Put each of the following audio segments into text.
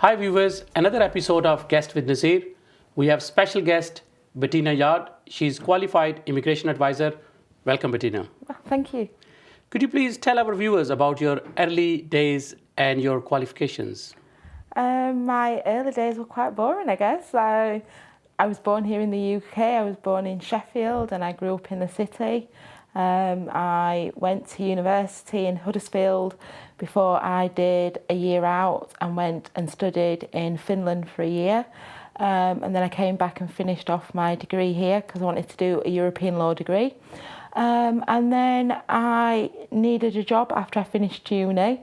Hi viewers, another episode of Guest with Nazir. We have special guest Bettina Yarde. She's qualified immigration advisor. Welcome, Bettina. Thank you. Could you please tell our viewers about your early days and your qualifications? My early days were quite boring, I guess. I was born here in the UK. I was born in Sheffield and I grew up in the city. I went to university in Huddersfield before I did a year out and went and studied in Finland for a year. And then I came back and finished off my degree here because I wanted to do a European law degree. And then I needed a job after I finished uni,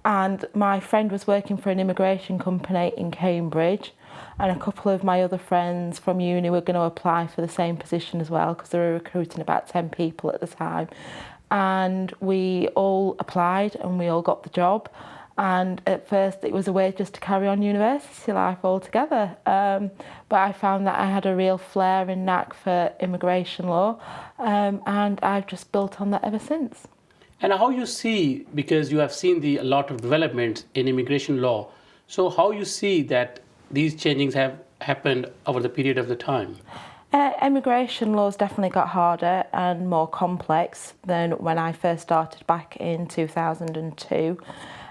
and my friend was working for an immigration company in Cambridge, and a couple of my other friends from uni were going to apply for the same position as well because they were recruiting about 10 people at the time. And we all applied and we all got the job. And at first it was a way just to carry on university life altogether. But I found that I had a real flair and knack for immigration law, and I've just built on that ever since. And how you see, because you have seen a lot of developments in immigration law, so how you see that these changings have happened over the period of the time? Immigration laws definitely got harder and more complex than when I first started back in 2002.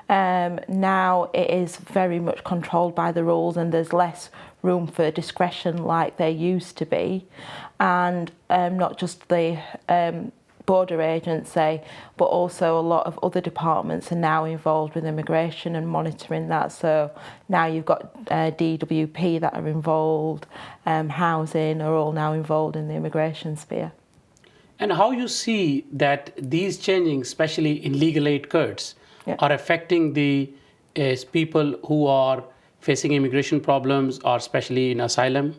Now it is very much controlled by the rules and there's less room for discretion like there used to be, and not just the border agency but also a lot of other departments are now involved with immigration and monitoring that. So now you've got DWP that are involved, housing are all now involved in the immigration sphere. And how you see that these changings, especially in legal aid cuts, are affecting the people who are facing immigration problems, or especially in asylum?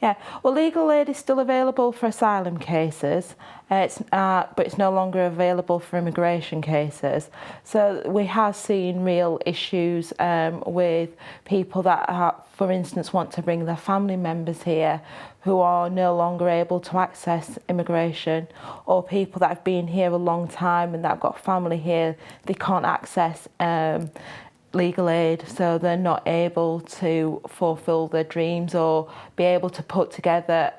Yeah, well, legal aid is still available for asylum cases, but it's no longer available for immigration cases. So we have seen real issues with people that, for instance, want to bring their family members here who are no longer able to access immigration, or people that have been here a long time and that have got family here, they can't access legal aid, so they're not able to fulfil their dreams or be able to put together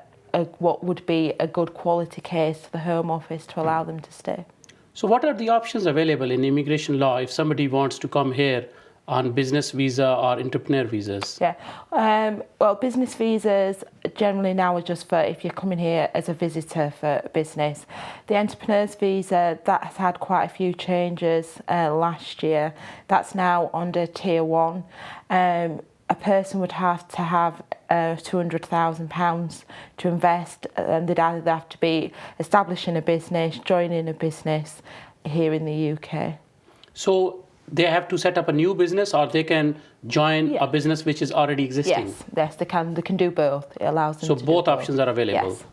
what would be a good quality case to the Home Office to allow them to stay. So what are the options available in immigration law if somebody wants to come here on business visa or entrepreneur visas? Yeah, well, business visas generally now are just for if you're coming here as a visitor for business. The entrepreneur's visa, that has had quite a few changes last year. That's now under Tier 1. A person would have to have £200,000 to invest, and they'd either have to be establishing a business, joining a business here in the UK. So they have to set up a new business, or they can join a business which is already existing? Yes, they can do both. It allows them to do both. So both options are available? Yes.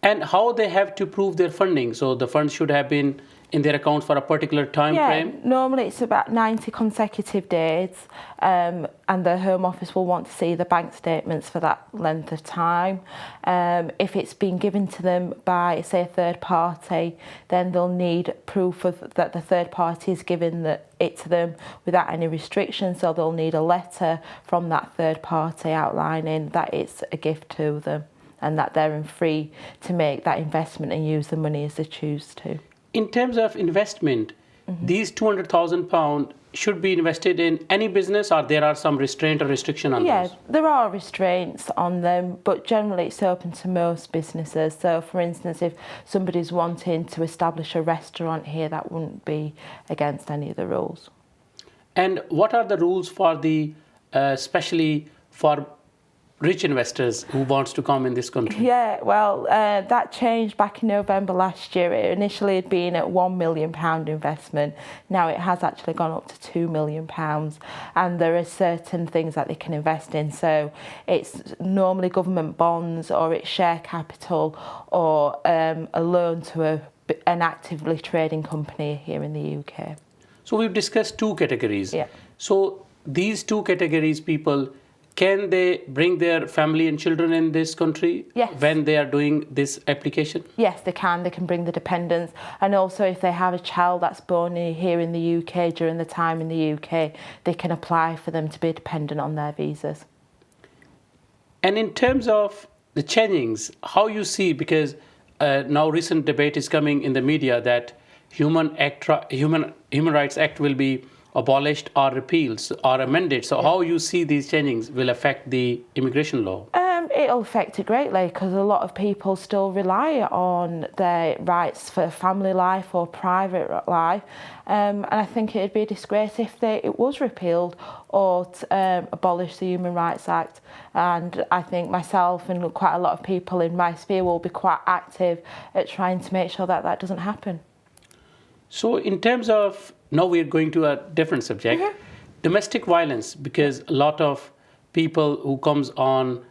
And how they have to prove their funding? So the funds should have been in their account for a particular time frame? Normally it's about 90 consecutive days, and the Home Office will want to see the bank statements for that length of time. If it's been given to them by, say, a third party, then they'll need proof that the third party has given it to them without any restrictions, so they'll need a letter from that third party outlining that it's a gift to them and that they're free to make that investment and use the money as they choose to. In terms of investment, these £200,000 should be invested in any business, or there are some restraint or restriction on those? Yeah, there are restraints on them, but generally it's open to most businesses. So, for instance, if somebody's wanting to establish a restaurant here, that wouldn't be against any of the rules. And what are the rules for especially for rich investors who wants to come in this country? Yeah, well, that changed back in November last year. It initially had been at £1 million investment. Now it has actually gone up to £2 million, and there are certain things that they can invest in. So it's normally government bonds, or it's share capital, or a loan to an actively trading company here in the UK. So we've discussed two categories. Yeah. So these two categories, people can they bring their family and children in this country Yes. when they are doing this application? Yes, they can. They can bring the dependents. And also if they have a child that's born here in the UK during the time in the UK, they can apply for them to be dependent on their visas. And in terms of the changings, how you see, because now recent debate is coming in the media that Human Rights Act will be abolished or repealed or amended. So how you see these changings will affect the immigration law? It'll affect it greatly because a lot of people still rely on their rights for family life or private life. And I think it'd be a disgrace if it was repealed or abolished the Human Rights Act. And I think myself and quite a lot of people in my sphere will be quite active at trying to make sure that that doesn't happen. So in terms of, now we're going to a different subject, domestic violence, because a lot of people who comes on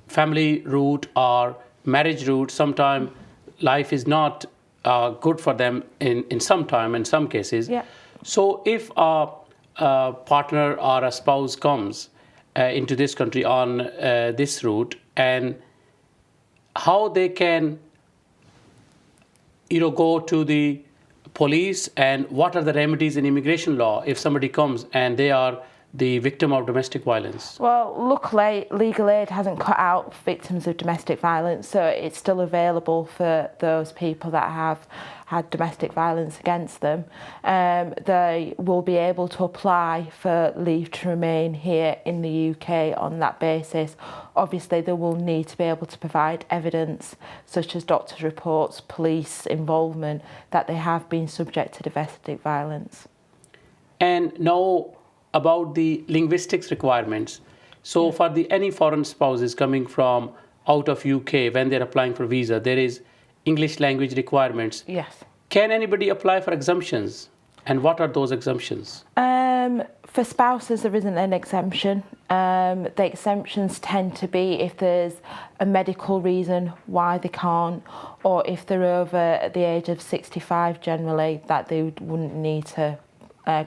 family route or marriage route, sometimes life is not good for them in some time, in some cases. Yeah. So if a partner or a spouse comes into this country on this route, and how they can go to the police, and what are the remedies in immigration law if somebody comes and they are the victim of domestic violence? Well, luckily, legal aid hasn't cut out victims of domestic violence, so it's still available for those people that have had domestic violence against them. They will be able to apply for leave to remain here in the UK on that basis. Obviously, they will need to be able to provide evidence, such as doctors' reports, police involvement, that they have been subject to domestic violence. And now, about the linguistics requirements. So for any foreign spouses coming from out of UK, when they're applying for visa, there is English language requirements. Yes. Can anybody apply for exemptions? And what are those exemptions? For spouses, there isn't an exemption. The exemptions tend to be if there's a medical reason why they can't, or if they're over the age of 65 generally, that they wouldn't need to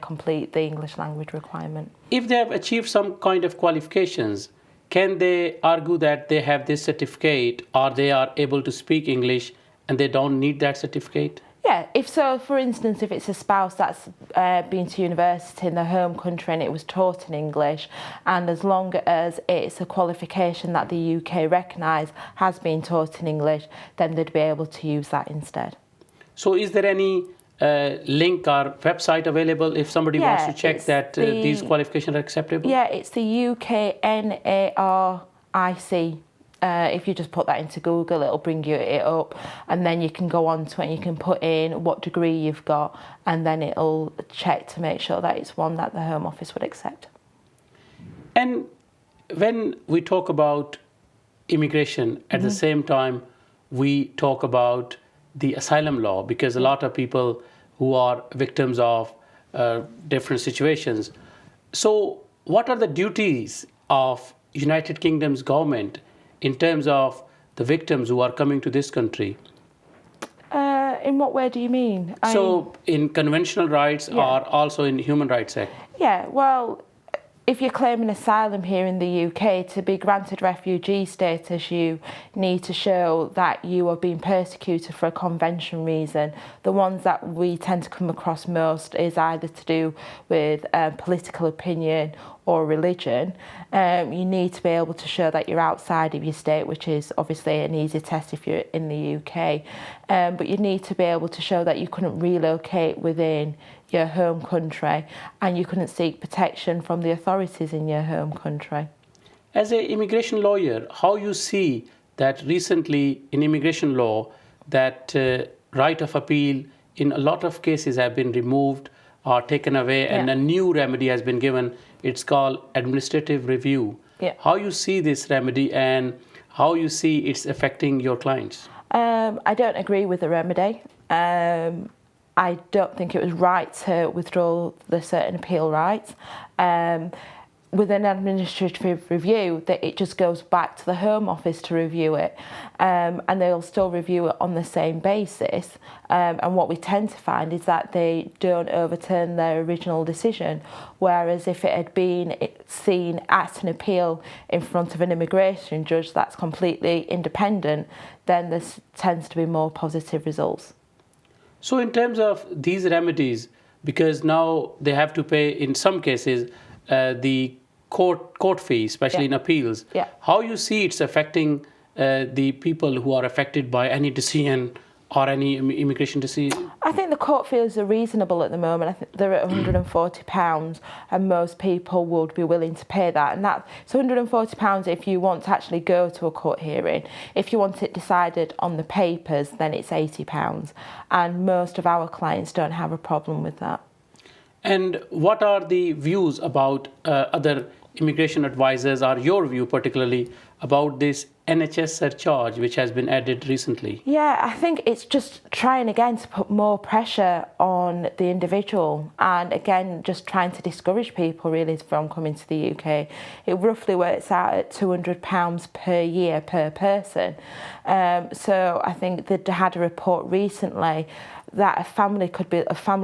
complete the English language requirement. If they have achieved some kind of qualifications, can they argue that they have this certificate or they are able to speak English and they don't need that certificate? Yeah, if so, for instance, if it's a spouse that's been to university in their home country and it was taught in English, and as long as it's a qualification that the UK recognise has been taught in English, then they'd be able to use that instead. So is there any link or website available if somebody wants to check that these qualifications are acceptable? Yeah, it's the UKNARIC. If you just put that into Google, it'll bring it up, and then you can go on to it and you can put in what degree you've got, and then it'll check to make sure that it's one that the Home Office would accept. And when we talk about immigration, at the same time, we talk about the asylum law, because a lot of people who are victims of different situations. So what are the duties of United Kingdom's government in terms of the victims who are coming to this country? In what way do you mean? So in conventional rights or also in Human Rights Act? Yeah, well, if you're claiming asylum here in the UK, to be granted refugee status, you need to show that you are being persecuted for a convention reason. The ones that we tend to come across most is either to do with political opinion or religion. You need to be able to show that you're outside of your state, which is obviously an easy test if you're in the UK. But you need to be able to show that you couldn't relocate within your home country and you couldn't seek protection from the authorities in your home country. As an immigration lawyer, how you see that recently in immigration law that right of appeal in a lot of cases have been removed or taken away, and a new remedy has been given. It's called administrative review. How you see this remedy and how you see it's affecting your clients? I don't agree with the remedy. I don't think it was right to withdraw the certain appeal rights. with an administrative review, that it just goes back to the Home Office to review it, and they'll still review it on the same basis. And what we tend to find is that they don't overturn their original decision, whereas if it had been seen at an appeal in front of an immigration judge that's completely independent, then there tends to be more positive results. So in terms of these remedies, because now they have to pay, in some cases, the court fee, especially in appeals, how you see it's affecting the people who are affected by any decision or any immigration decision? I think the court fees are reasonable at the moment. I think they're at £140, and most people would be willing to pay that. And it's £140 if you want to actually go to a court hearing. If you want it decided on the papers, then it's £80. And most of our clients don't have a problem with that. And what are the views about other immigration advisors, or your view particularly, about this NHS surcharge which has been added recently? Yeah, I think it's just trying again to put more pressure on the individual, and again just trying to discourage people really from coming to the UK. It roughly works out at £200 per year per person. So I think they had a report recently that a family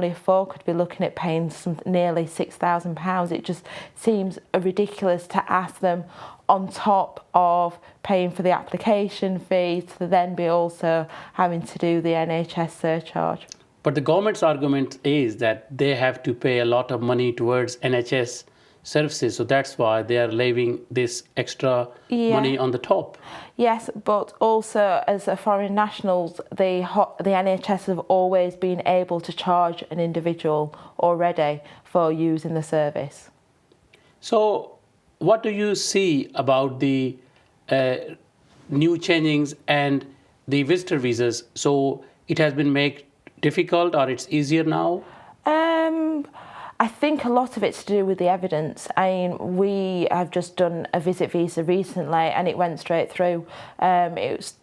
of four could be looking at paying nearly £6,000. It just seems ridiculous to ask them, on top of paying for the application fee, to then be also having to do the NHS surcharge. But the government's argument is that they have to pay a lot of money towards NHS services, so that's why they are leaving this extra money on the top. Yes, but also as a foreign nationals, the NHS have always been able to charge an individual already for using the service. So what do you see about the new changings and the visitor visas? So it has been made difficult, or it's easier now? I think a lot of it's to do with the evidence. I mean, we have just done a visit visa recently and it went straight through.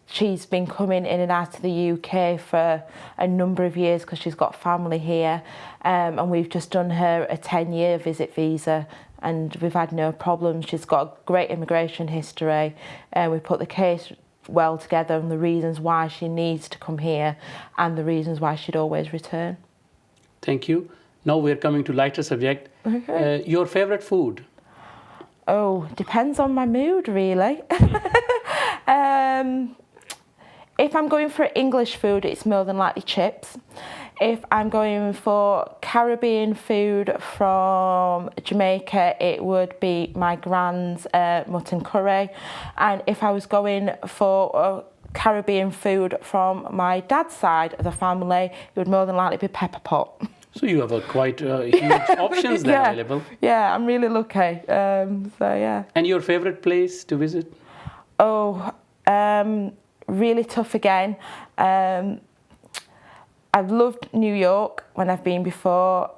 She's been coming in and out of the UK for a number of years because she's got family here, and we've just done her a 10-year visit visa and we've had no problems. She's got a great immigration history, and we put the case well together and the reasons why she needs to come here and the reasons why she'd always return. Thank you. Now we're coming to lighter subject. Okay. Your favorite food? Oh, depends on my mood, really. If I'm going for English food, it's more than likely chips. If I'm going for Caribbean food from Jamaica, it would be my grand's mutton curry. And if I was going for Caribbean food from my dad's side of the family, it would more than likely be pepper pot. So you have quite huge options there available. Yeah, I'm really lucky. So yeah. And your favorite place to visit? Oh, really tough again. I've loved New York when I've been before.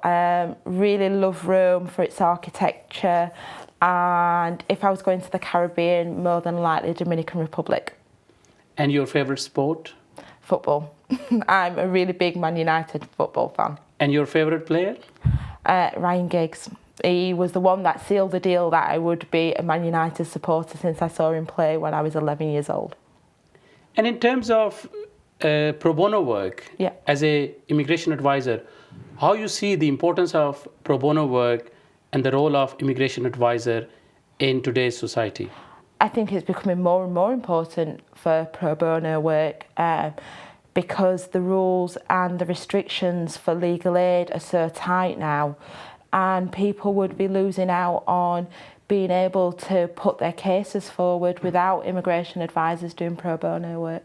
Really love Rome for its architecture. And if I was going to the Caribbean, more than likely Dominican Republic. And your favorite sport? Football. I'm a really big Man United football fan. And your favorite player? Ryan Giggs. He was the one that sealed the deal that I would be a Man United supporter since I saw him play when I was 11 years old. And in terms of pro bono work, as an immigration advisor, how you see the importance of pro bono work and the role of immigration advisor in today's society? I think it's becoming more and more important for pro bono work because the rules and the restrictions for legal aid are so tight now, and people would be losing out on being able to put their cases forward without immigration advisors doing pro bono work.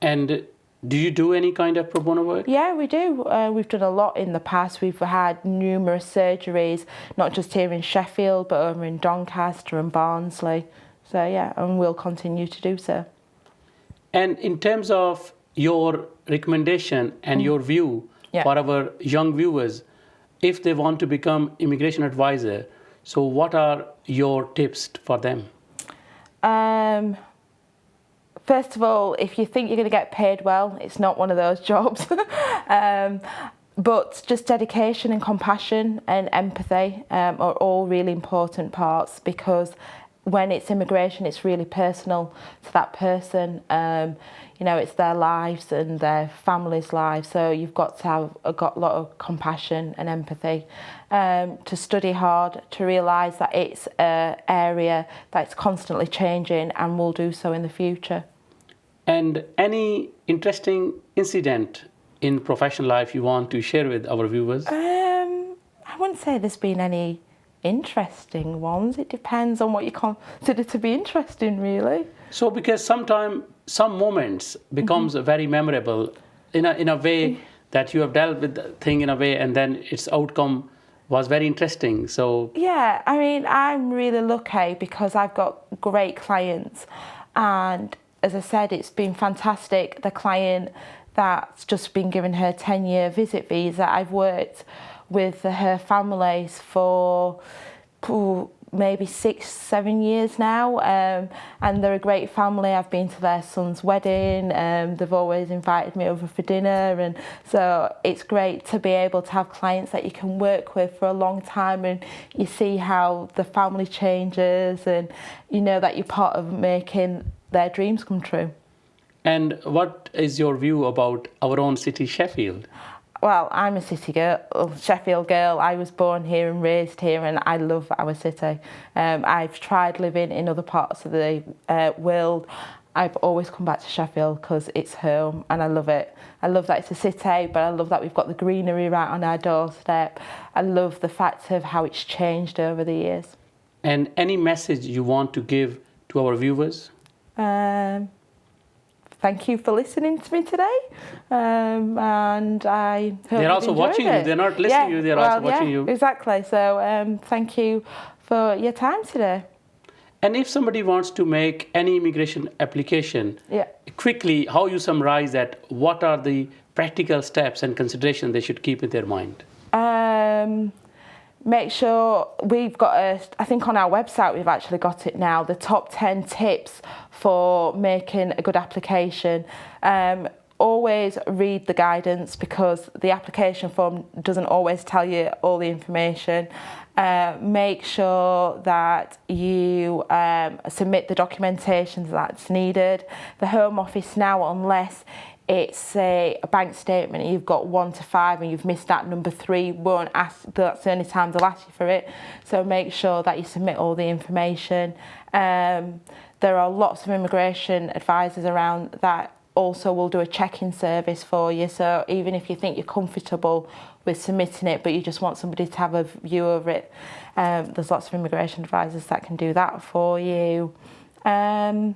And do you do any kind of pro bono work? Yeah, we do. We've done a lot in the past. We've had numerous surgeries, not just here in Sheffield, but over in Doncaster and Barnsley. So yeah, and we'll continue to do so. And in terms of your recommendation and your view for our young viewers, if they want to become immigration advisor, so what are your tips for them? First of all, if you think you're going to get paid well, it's not one of those jobs. But just dedication and compassion and empathy are all really important parts, because when it's immigration, it's really personal to that person. You know, it's their lives and their family's lives. So you've got to have a lot of compassion and empathy, to study hard, to realise that it's an area that's constantly changing and will do so in the future. And any interesting incident in professional life you want to share with our viewers? I wouldn't say there's been any interesting ones. It depends on what you consider to be interesting, really. So, because sometimes some moments becomes very memorable in a way that you have dealt with the thing in a way, and then its outcome was very interesting. So yeah, I mean, I'm really lucky because I've got great clients, and as I said, it's been fantastic. The client that's just been given her 10-year visit visa, I've worked with her families for maybe 6-7 years now, and they're a great family. I've been to their son's wedding, they've always invited me over for dinner, and so it's great to be able to have clients that you can work with for a long time, and you see how the family changes, and you know that you're part of making their dreams come true. And what is your view about our own city, Sheffield? Well, I'm a city girl, Sheffield girl. I was born here and raised here, and I love our city. I've tried living in other parts of the world. I've always come back to Sheffield because it's home, and I love it. I love that it's a city, but I love that we've got the greenery right on our doorstep. I love the fact of how it's changed over the years. And any message you want to give to our viewers? Thank you for listening to me today, and I hope they're also watching you. They're not listening to you, they're also watching you. Exactly. So thank you for your time today. And if somebody wants to make any immigration application, quickly, how you summarize that? What are the practical steps and considerations they should keep in their mind? Make sure we've got I think on our website we've actually got it now, the top 10 tips for making a good application. Always read the guidance, because the application form doesn't always tell you all the information. Make sure that you submit the documentation that's needed. The Home Office now, unless it's a bank statement and you've got 1 to 5 and you've missed out number 3, won't ask, that's the only time they'll ask you for it. So make sure that you submit all the information. There are lots of immigration advisors around that also will do a check-in service for you. So even if you think you're comfortable with submitting it, but you just want somebody to have a view over it, there's lots of immigration advisors that can do that for you. And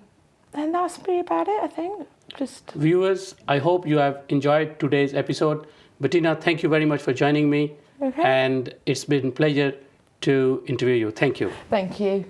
that's pretty about it, I think. Viewers, I hope you have enjoyed today's episode. Bettina, thank you very much for joining me. Okay. And it's been a pleasure to interview you. Thank you. Thank you.